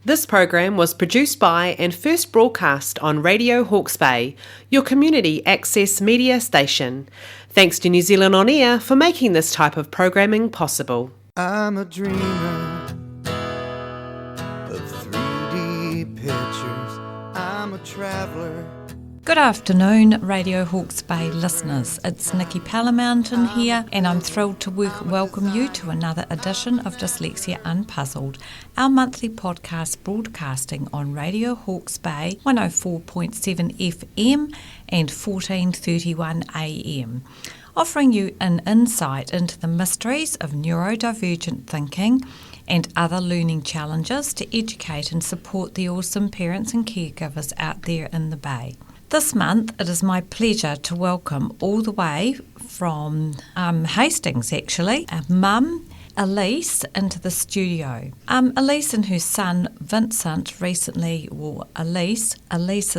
This program was produced by and first broadcast on Radio Hawke's Bay, your community access media station. Thanks to New Zealand On Air for making this type of programming possible. I'm a dreamer of 3D pictures. I'm a traveller. Good afternoon, Radio Hawke's Bay listeners. It's Nikki Mountain here, and I'm thrilled to welcome you to another edition of Dyslexia Unpuzzled, our monthly podcast broadcasting on Radio Hawke's Bay 104.7 FM and 1431 AM, offering you an insight into the mysteries of neurodivergent thinking and other learning challenges to educate and support the awesome parents and caregivers out there in the Bay. This month, it is my pleasure to welcome all the way from Hastings, actually, Mum, Alyce, into the studio. Alyce and her son, Vincent, Alyce's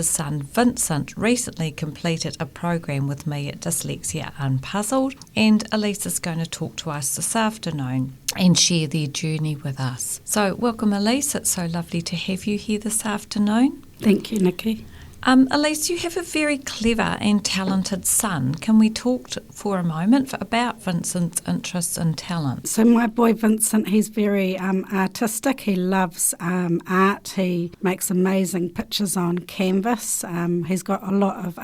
son, Vincent, recently completed a program with me at Dyslexia Unpuzzled, and Alyce is going to talk to us this afternoon and share their journey with us. So, welcome, Alyce. It's so lovely to have you here this afternoon. Thank you, Nikki. Alyce, you have a very clever and talented son. Can we talk for a moment about Vincent's interests and talents? So my boy Vincent, he's very artistic. He loves art. He makes amazing pictures on canvas. He's got a lot of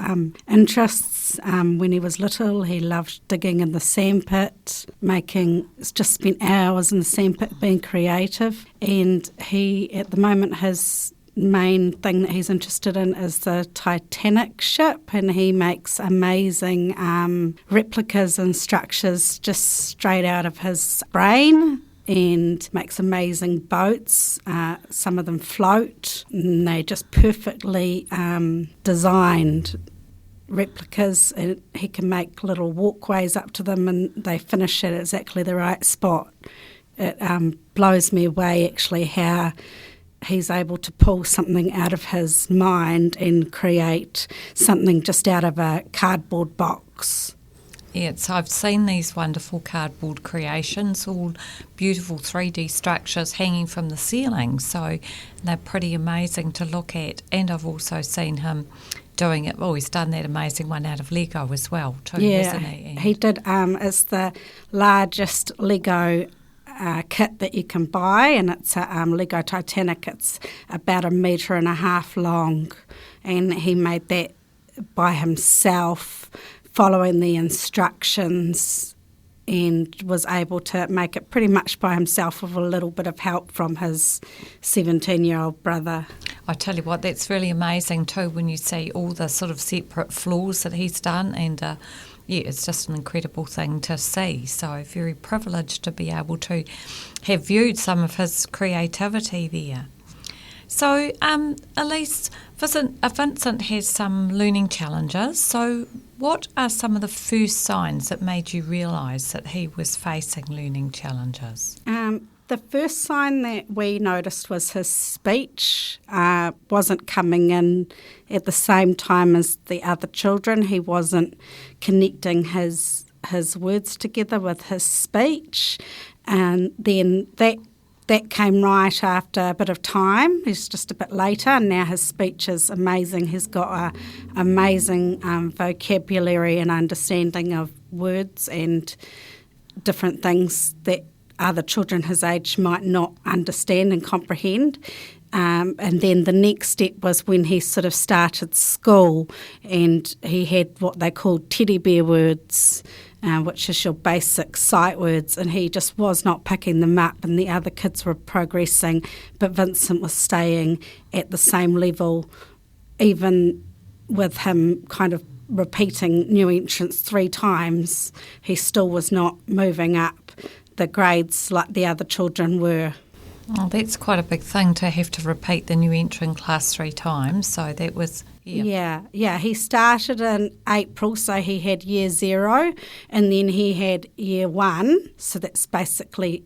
interests. When he was little, he loved digging in the sandpit, just spent hours in the sandpit being creative. And he, at the moment, has main thing that he's interested in is the Titanic ship, and he makes amazing replicas and structures just straight out of his brain, and makes amazing boats. Some of them float, and they just perfectly designed replicas, and he can make little walkways up to them, and they finish at exactly the right spot. It blows me away actually how he's able to pull something out of his mind and create something just out of a cardboard box. Yeah, so I've seen these wonderful cardboard creations, all beautiful 3D structures hanging from the ceiling, so they're pretty amazing to look at. And I've also seen him doing it. Well, he's done that amazing one out of Lego as well, too, hasn't he? He did. It's the largest Lego kit that you can buy, and it's a Lego Titanic. It's about 1.5 meters long, and he made that by himself, following the instructions, and was able to make it pretty much by himself with a little bit of help from his 17-year-old brother. I tell you what, that's really amazing too when you see all the sort of separate floors that he's done, and yeah, it's just an incredible thing to see. So very privileged to be able to have viewed some of his creativity there. So, Alyce, Vincent has some learning challenges. So what are some of the first signs that made you realise that he was facing learning challenges? The first sign that we noticed was his speech wasn't coming in at the same time as the other children. He wasn't connecting his words together with his speech. And then that came right after a bit of time. It's just a bit later, and now his speech is amazing. He's got an amazing vocabulary and understanding of words and different things that other children his age might not understand and comprehend. And then the next step was when he sort of started school, and he had what they called teddy bear words, which is your basic sight words, and he just was not picking them up, and the other kids were progressing, but Vincent was staying at the same level, even with him kind of repeating new entrants 3 times. He still was not moving up the grades like the other children were. Oh, that's quite a big thing to have to repeat the new entrant class 3 times. So that was, Yeah. He started in April, so he had year 0, and then he had year 1. So that's basically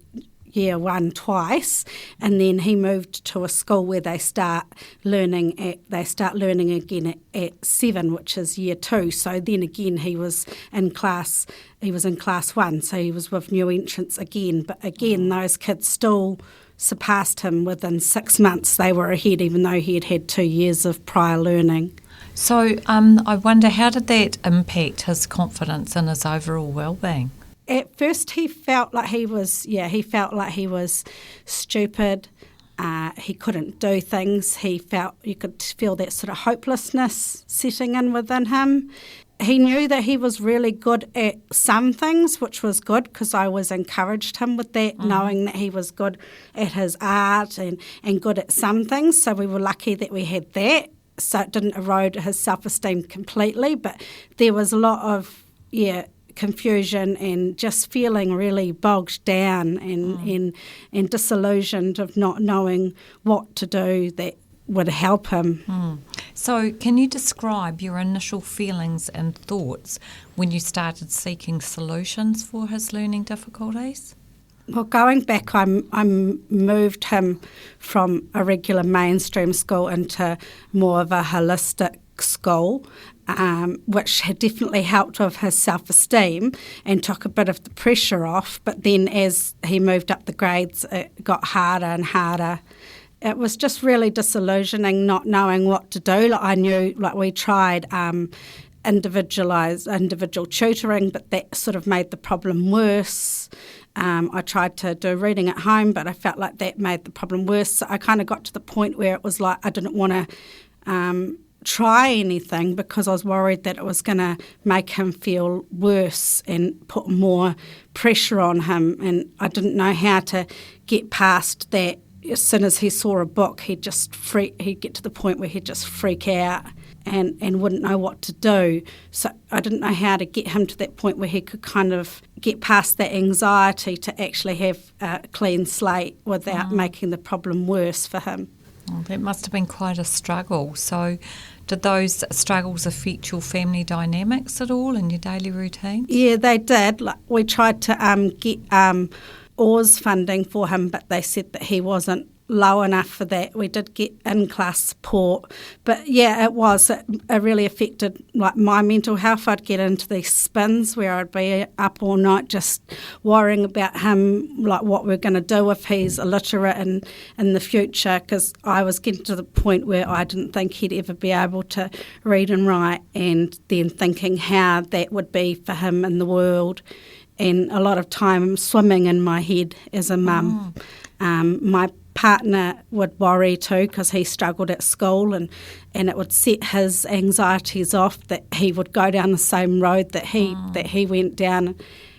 year 1 twice, and then he moved to a school where they start learning again at 7, which is year 2. So then again he was in class 1, so he was with new entrants again. But again, those kids still surpassed him within 6 months. They were ahead, even though he had had 2 years of prior learning. So I wonder, how did that impact his confidence and his overall well-being? At first, he felt like he was stupid. He couldn't do things. You could feel that sort of hopelessness setting in within him. He knew that he was really good at some things, which was good because I always encouraged him with that, knowing that he was good at his art and good at some things. So we were lucky that we had that. So it didn't erode his self-esteem completely, but there was a lot of, confusion and just feeling really bogged down and disillusioned of not knowing what to do that would help him. So can you describe your initial feelings and thoughts when you started seeking solutions for his learning difficulties? Well, going back, I moved him from a regular mainstream school into more of a holistic school, which had definitely helped with his self-esteem and took a bit of the pressure off. But then as he moved up the grades, it got harder and harder. It was just really disillusioning, not knowing what to do. I knew, we tried individual tutoring, but that sort of made the problem worse. I tried to do reading at home, but I felt like that made the problem worse. So I kind of got to the point where it was like I didn't want to try anything because I was worried that it was going to make him feel worse and put more pressure on him, and I didn't know how to get past that. As soon as he saw a book, he'd get to the point where he'd just freak out and wouldn't know what to do. So I didn't know how to get him to that point where he could kind of get past that anxiety to actually have a clean slate without making the problem worse for him. Oh, that must have been quite a struggle. So did those struggles affect your family dynamics at all in your daily routine? Yeah, they did. We tried to get Oars funding for him, but they said that he wasn't low enough for that. We did get in-class support, but it really affected my mental health. I'd get into these spins where I'd be up all night just worrying about him, what we're going to do if he's illiterate in the future, because I was getting to the point where I didn't think he'd ever be able to read and write, and then thinking how that would be for him in the world. And a lot of time swimming in my head as a mum. My partner would worry too because he struggled at school, and it would set his anxieties off that he would go down the same road that he went down.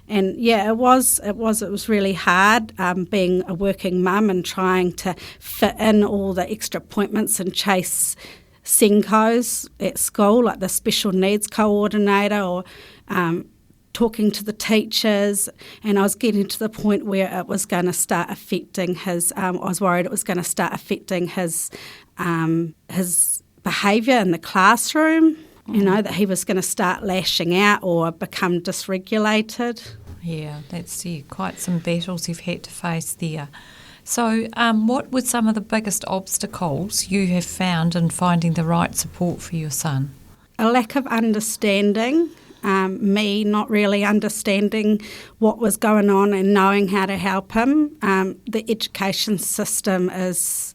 And it was really hard being a working mum and trying to fit in all the extra appointments and chase SENCOs at school, like the special needs coordinator or talking to the teachers, and I was getting to the point where it was going to start affecting his. I was worried it was going to start affecting his behaviour in the classroom. That he was going to start lashing out or become dysregulated. Yeah, that's quite some battles you've had to face there. So, what were some of the biggest obstacles you have found in finding the right support for your son? A lack of understanding. Me not really understanding what was going on and knowing how to help him. The education system is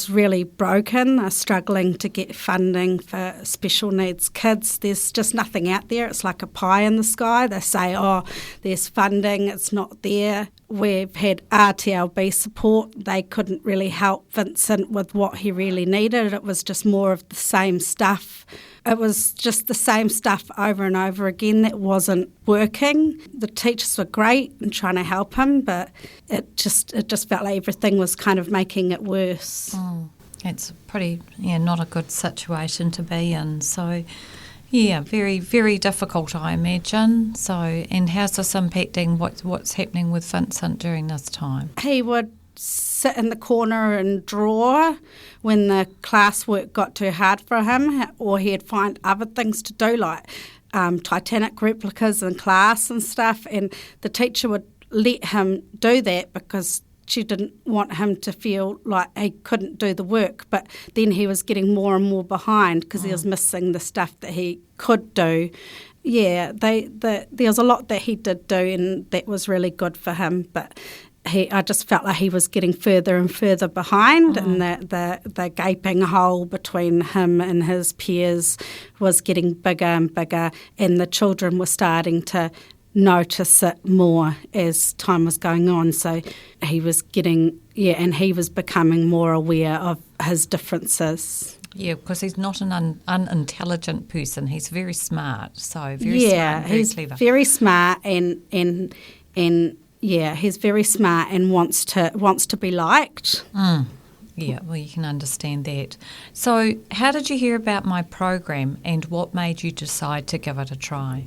really broken, struggling to get funding for special needs kids. There's just nothing out there. It's like a pie in the sky. They say, there's funding, it's not there. We've had RTLB support. They couldn't really help Vincent with what he really needed. It was just more of the same stuff. It was just the same stuff over and over again that wasn't working. The teachers were great in trying to help him, but it just felt like everything was kind of making it worse. It's pretty, not a good situation to be in. So, very, very difficult, I imagine. So, and how's this impacting what's happening with Vincent during this time? He would sit in the corner and draw when the classwork got too hard for him, or he'd find other things to do, like Titanic replicas in class and stuff, and the teacher would let him do that because she didn't want him to feel like he couldn't do the work. But then he was getting more and more behind because he was missing the stuff that he could do. There was a lot that he did do, and that was really good for him, but I just felt like he was getting further and further behind, and the gaping hole between him and his peers was getting bigger and bigger, and the children were starting to notice it more as time was going on. So he was and he was becoming more aware of his differences. Yeah, because he's not an unintelligent person. He's very smart, so very smart and very he's clever. Very smart and he's very smart and wants to be liked. Yeah, well, you can understand that. So how did you hear about my program, and what made you decide to give it a try?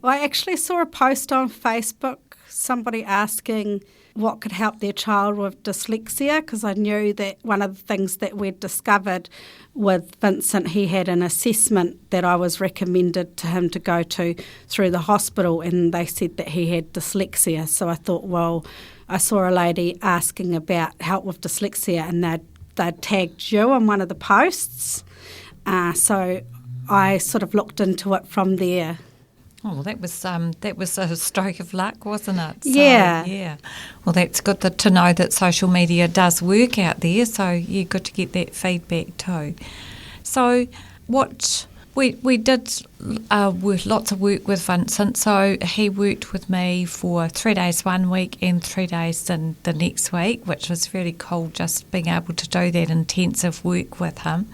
I actually saw a post on Facebook, somebody asking what could help their child with dyslexia, because I knew that one of the things that we'd discovered with Vincent, he had an assessment that I was recommended to him to go to through the hospital, and they said that he had dyslexia. So I thought, well, I saw a lady asking about help with dyslexia, and they'd tagged you on one of the posts. So I sort of looked into it from there. Oh, well, that was a stroke of luck, wasn't it? So, yeah. Well, that's good to know that social media does work out there. So yeah, good to get that feedback too. So we did lots of work with Vincent. So he worked with me for 3 days one week and 3 days in the next week, which was really cool, just being able to do that intensive work with him.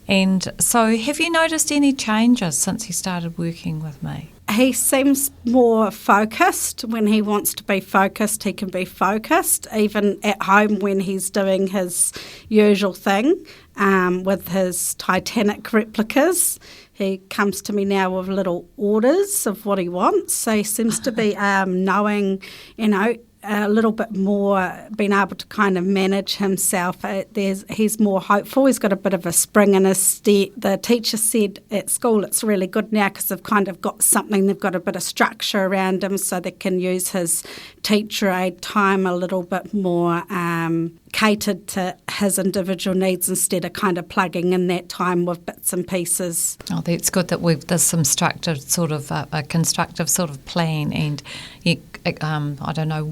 And so have you noticed any changes since he started working with me? He seems more focused. When he wants to be focused, he can be focused, even at home when he's doing his usual thing with his Titanic replicas. He comes to me now with little orders of what he wants. So he seems to be knowing, a little bit more, being able to kind of manage himself. He's more hopeful. He's got a bit of a spring in his step. The teacher said at school it's really good now because they've kind of got something, they've got a bit of structure around him so they can use his teacher aid time a little bit more catered to his individual needs instead of kind of plugging in that time with bits and pieces. Oh, that's good that there's some structured sort of a constructive sort of plan and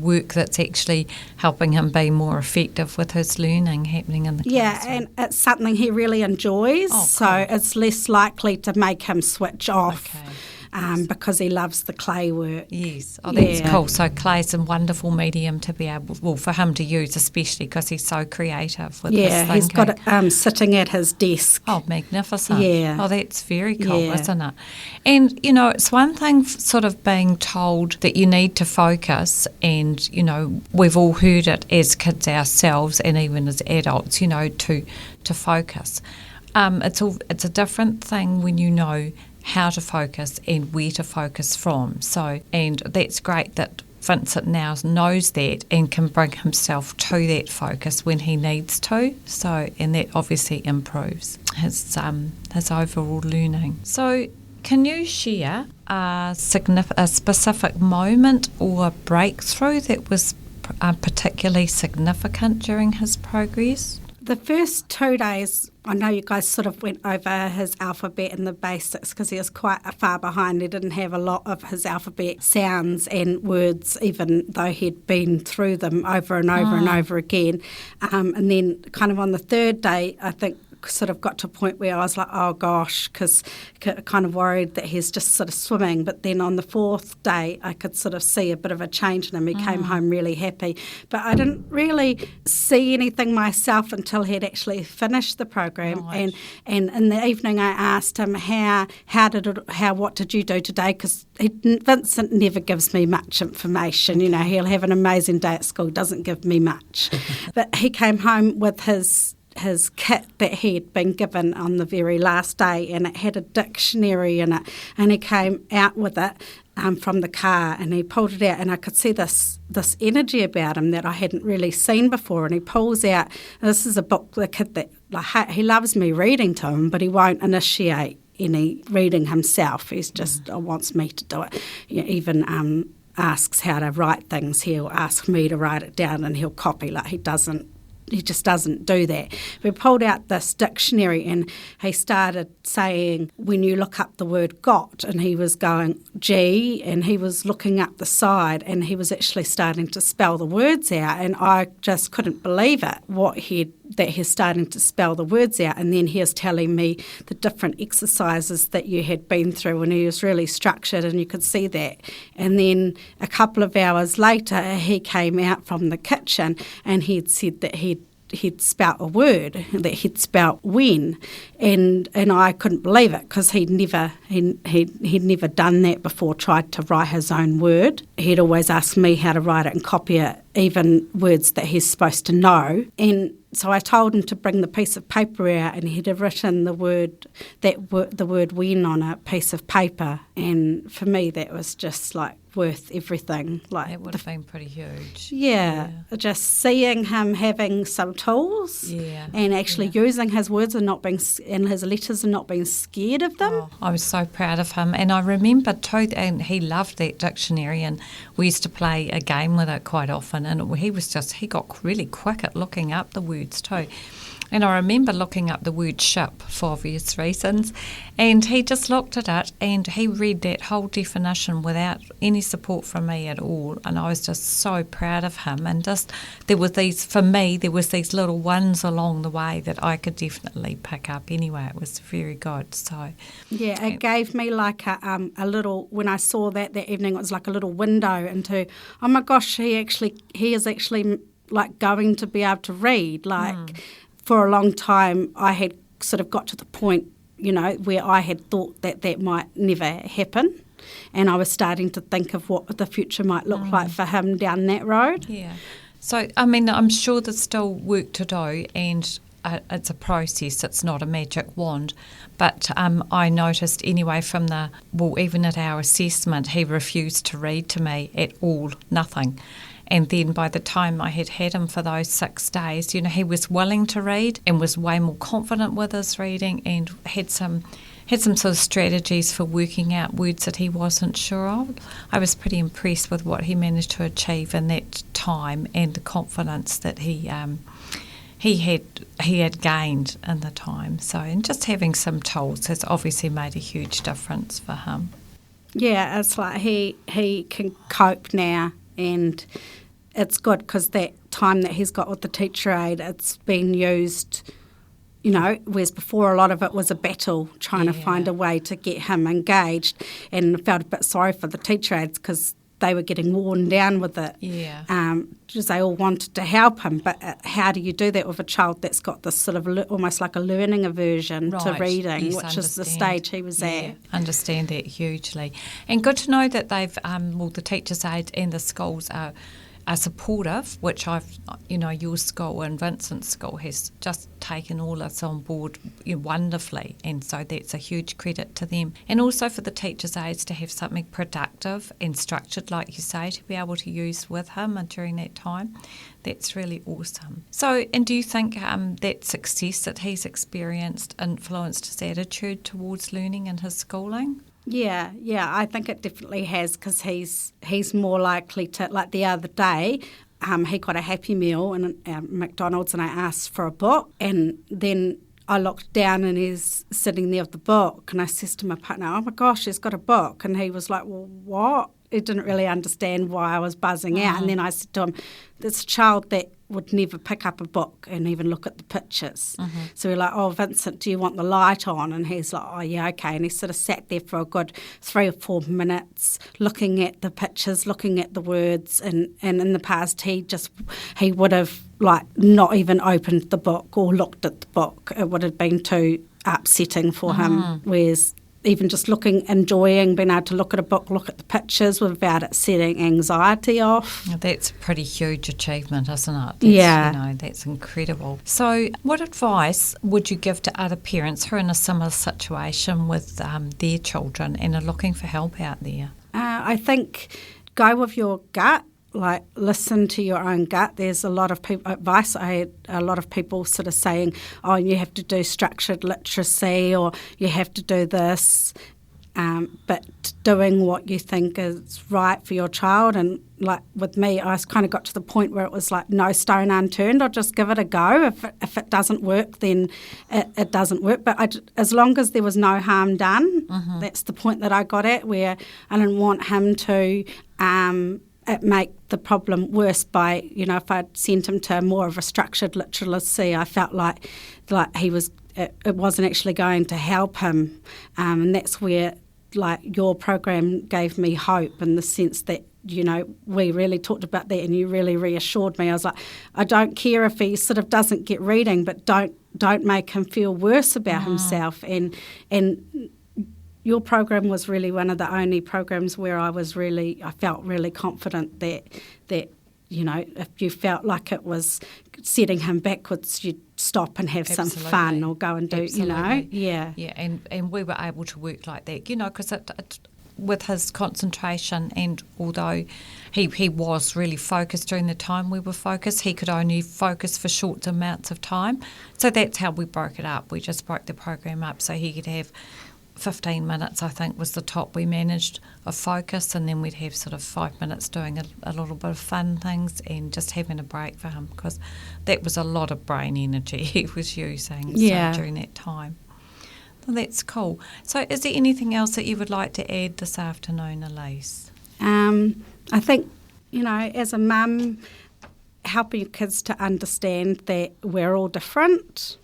work that's actually helping him be more effective with his learning happening in the classroom. Yeah, and it's something he really enjoys, so it's less likely to make him switch off. Okay. Because he loves the clay work. Yes. Oh, that's cool. So clay's a wonderful medium to be able, for him to use, especially because he's so creative with his thinking. Yeah, he's got it sitting at his desk. Oh, magnificent. Yeah. Oh, that's very cool, isn't it? And, it's one thing sort of being told that you need to focus and, we've all heard it as kids ourselves and even as adults, to focus. It's a different thing when you know how to focus and where to focus from. So, and that's great that Vincent now knows that and can bring himself to that focus when he needs to. So, and that obviously improves his overall learning. So, can you share a specific moment or breakthrough that was particularly significant during his progress? The first 2 days, I know you guys sort of went over his alphabet and the basics because he was quite far behind. He didn't have a lot of his alphabet sounds and words, even though he'd been through them over and over and over again. And then kind of on the third day, I think, sort of got to a point where I was like, oh gosh, because kind of worried that he's just sort of swimming. But then on the fourth day, I could sort of see a bit of a change in him. He came home really happy. But I didn't really see anything myself until he'd actually finished the program. Right. And in the evening, I asked him, what did you do today? Because Vincent never gives me much information. He'll have an amazing day at school, doesn't give me much. But he came home with his kit that he had been given on the very last day, and it had a dictionary in it, and he came out with it from the car and he pulled it out, and I could see this energy about him that I hadn't really seen before. And he pulls out, this is a book, the kid that he loves me reading to him, but he won't initiate any reading himself. He's just wants me to do it. Even asks how to write things. He'll ask me to write it down and he'll copy, he doesn't just doesn't do that. We pulled out this dictionary and he started saying, when you look up the word got, and he was going G, and he was looking up the side, and he was actually starting to spell the words out, and I just couldn't believe it, that he's starting to spell the words out. And then he was telling me the different exercises that you had been through, and he was really structured, and you could see that. And then a couple of hours later, he came out from the kitchen and he'd said that he'd spelt a word, that he'd spelt when, and I couldn't believe it, because he'd never done that before, tried to write his own word. He'd always ask me how to write it and copy it, even words that he's supposed to know. And so I told him to bring the piece of paper out, and he'd have written the word when on a piece of paper. And for me, that was just like worth everything. Like, it would have been pretty huge. Yeah, just seeing him having some tools, and actually using his words and his letters and not being scared of them. Oh, I was so proud of him, and I remember too, and he loved that dictionary, and we used to play a game with it quite often, and he got really quick at looking up the words too. And I remember looking up the word ship for obvious reasons, and he just looked at it and he read that whole definition without any support from me at all. And I was just so proud of him. And just there was these little ones along the way that I could definitely pick up anyway. It was very good. So yeah, it gave me like a little, when I saw that evening, it was like a little window into, oh my gosh, he is actually like going to be able to read, like. For a long time, I had sort of got to the point, where I had thought that might never happen, and I was starting to think of what the future might look like for him down that road. Yeah. So, I mean, I'm sure there's still work to do, and it's a process. It's not a magic wand. But I noticed anyway even at our assessment, he refused to read to me at all, nothing. And then by the time I had him for those 6 days, he was willing to read and was way more confident with his reading, and had some sort of strategies for working out words that he wasn't sure of. I was pretty impressed with what he managed to achieve in that time, and the confidence that he had gained in the time. So, and just having some tools has obviously made a huge difference for him. Yeah, it's like he can cope now. And it's good because that time that he's got with the teacher aide, it's been used, whereas before a lot of it was a battle trying to find a way to get him engaged, and I felt a bit sorry for the teacher aides because they were getting worn down with it. Yeah. Because they all wanted to help him, but how do you do that with a child that's got this sort of almost like a learning aversion to reading, yes, which is the stage he was at? Understand that hugely. And good to know that they've, the teachers' aides and the schools are supportive, which your school and Vincent's school has just taken all this on board wonderfully, and so that's a huge credit to them. And also for the teachers' aides to have something productive and structured, like you say, to be able to use with him during that time. That's really awesome. So, and do you think that success that he's experienced influenced his attitude towards learning in his schooling? Yeah, I think it definitely has, because he's more likely to, like the other day, he got a Happy Meal in McDonald's, and I asked for a book, and then I looked down and he's sitting there with the book, and I says to my partner, oh my gosh, he's got a book, and he was like, well, what? He didn't really understand why I was buzzing out, and then I said to him, this child that would never pick up a book and even look at the pictures. So we're like, oh, Vincent, do you want the light on? And he's like, oh, yeah, okay. And he sort of sat there for a good 3 or 4 minutes looking at the pictures, looking at the words. And in the past, he would have like not even opened the book or looked at the book. It would have been too upsetting for him, whereas even just enjoying being able to look at a book, look at the pictures without it setting anxiety off. That's a pretty huge achievement, isn't it? That's incredible. So what advice would you give to other parents who are in a similar situation with their children and are looking for help out there? I think go with your gut. Like, listen to your own gut. There's a lot of advice. I had a lot of people sort of saying, oh, you have to do structured literacy, or you have to do this. but doing what you think is right for your child. And like with me, I kind of got to the point where it was like no stone unturned. I'll just give it a go. If it doesn't work, then it doesn't work. But as long as there was no harm done, that's the point that I got at, where I didn't want him to make the problem worse by, if I'd sent him to more of a structured literacy, I felt like he was, it wasn't actually going to help him. And that's where, like, your program gave me hope, in the sense that, we really talked about that and you really reassured me. I was like, I don't care if he sort of doesn't get reading, but don't make him feel worse about himself. And your program was really one of the only programs where I felt really confident that if you felt like it was setting him backwards, you'd stop and have some fun or go and do, Yeah, and we were able to work like that, because with his concentration, and although he was really focused during the time we were focused, he could only focus for short amounts of time. So that's how we broke it up. We just broke the program up so he could have 15 minutes, I think, was the top we managed of focus, and then we'd have sort of 5 minutes doing a little bit of fun things and just having a break for him, because that was a lot of brain energy he was using during that time. Well, that's cool. So is there anything else that you would like to add this afternoon, Alyce? I think, as a mum, helping kids to understand that we're all different.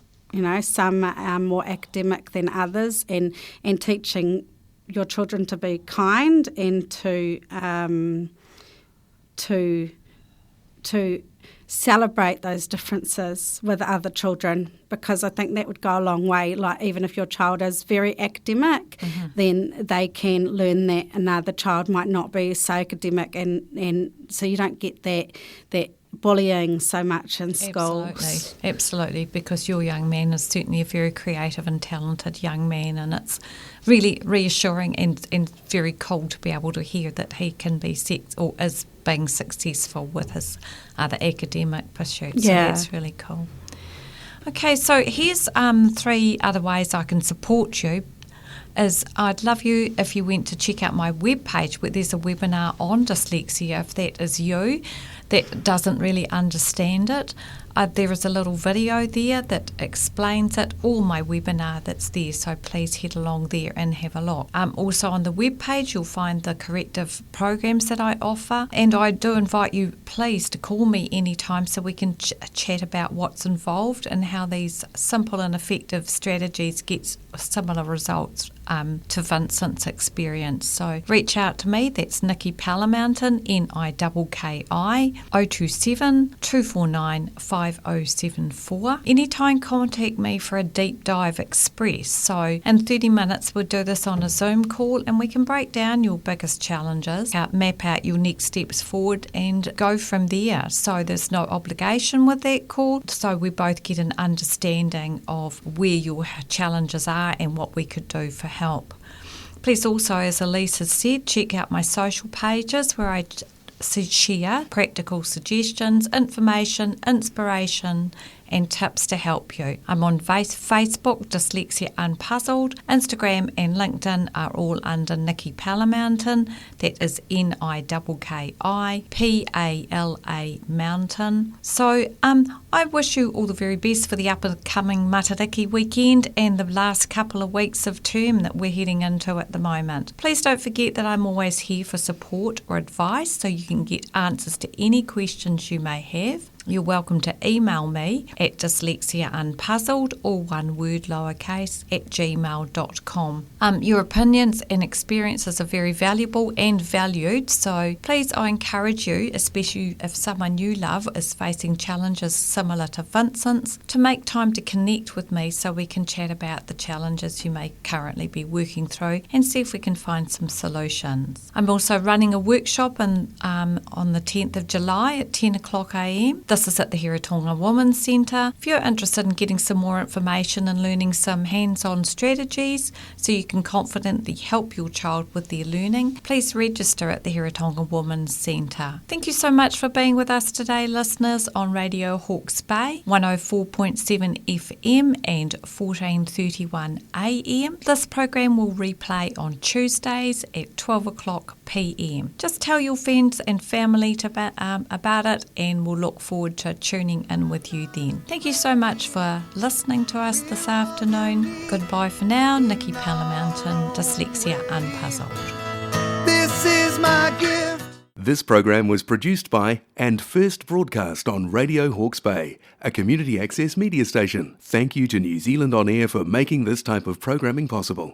Some are more academic than others, and teaching your children to be kind and to celebrate those differences with other children, because I think that would go a long way. Like, even if your child is very academic, then they can learn that another child might not be so academic, and so you don't get that bullying so much in schools. Absolutely, because your young man is certainly a very creative and talented young man, and it's really reassuring and very cool to be able to hear that he can be or is being successful with his other academic pursuits. So that's really cool. Okay, so here's 3 other ways I can support you. I'd love you if you went to check out my webpage, where there's a webinar on dyslexia, if that is you that doesn't really understand it. There is a little video there that explains it, all my webinar that's there, so please head along there and have a look. Also on the webpage you'll find the corrective programs that I offer, and I do invite you please to call me anytime so we can chat about what's involved and how these simple and effective strategies get similar results to Vincent's experience. So reach out to me, that's Nikki Palamountain, Nikki, 027 249 5074. Anytime contact me for a deep dive express. So in 30 minutes we'll do this on a Zoom call, and we can break down your biggest challenges, map out your next steps forward, and go from there. So there's no obligation with that call, so we both get an understanding of where your challenges are and what we could do for help. Please also, as Alyce has said, check out my social pages where I share practical suggestions, information, inspiration and tips to help you. I'm on Facebook, Dyslexia Unpuzzled. Instagram and LinkedIn are all under Nikki Palamountain. That is Nikki Pala Mountain. So I wish you all the very best for the upcoming Matariki weekend and the last couple of weeks of term that we're heading into at the moment. Please don't forget that I'm always here for support or advice, so you can get answers to any questions you may have. You're welcome to email me at dyslexiaunpuzzled, all one word lowercase, @gmail.com. Your opinions and experiences are very valuable and valued, so please, I encourage you, especially if someone you love is facing challenges similar to Vincent's, to make time to connect with me so we can chat about the challenges you may currently be working through and see if we can find some solutions. I'm also running a workshop on the 10th of July at 10 o'clock a.m. This This is at the Hiratonga Women's Centre. If you're interested in getting some more information and learning some hands-on strategies so you can confidently help your child with their learning, please register at the Hiratonga Women's Centre. Thank you so much for being with us today, listeners, on Radio Hawke's Bay, 104.7 FM and 1431 AM. This program will replay on Tuesdays at 12 o'clock PM. Just tell your friends and family about it, and we'll look forward to tuning in with you then. Thank you so much for listening to us this afternoon. Goodbye for now. Nikki Palamountain, Dyslexia Unpuzzled. This is my gift. This program was produced by and first broadcast on Radio Hawke's Bay, a community access media station. Thank you to New Zealand On Air for making this type of programming possible.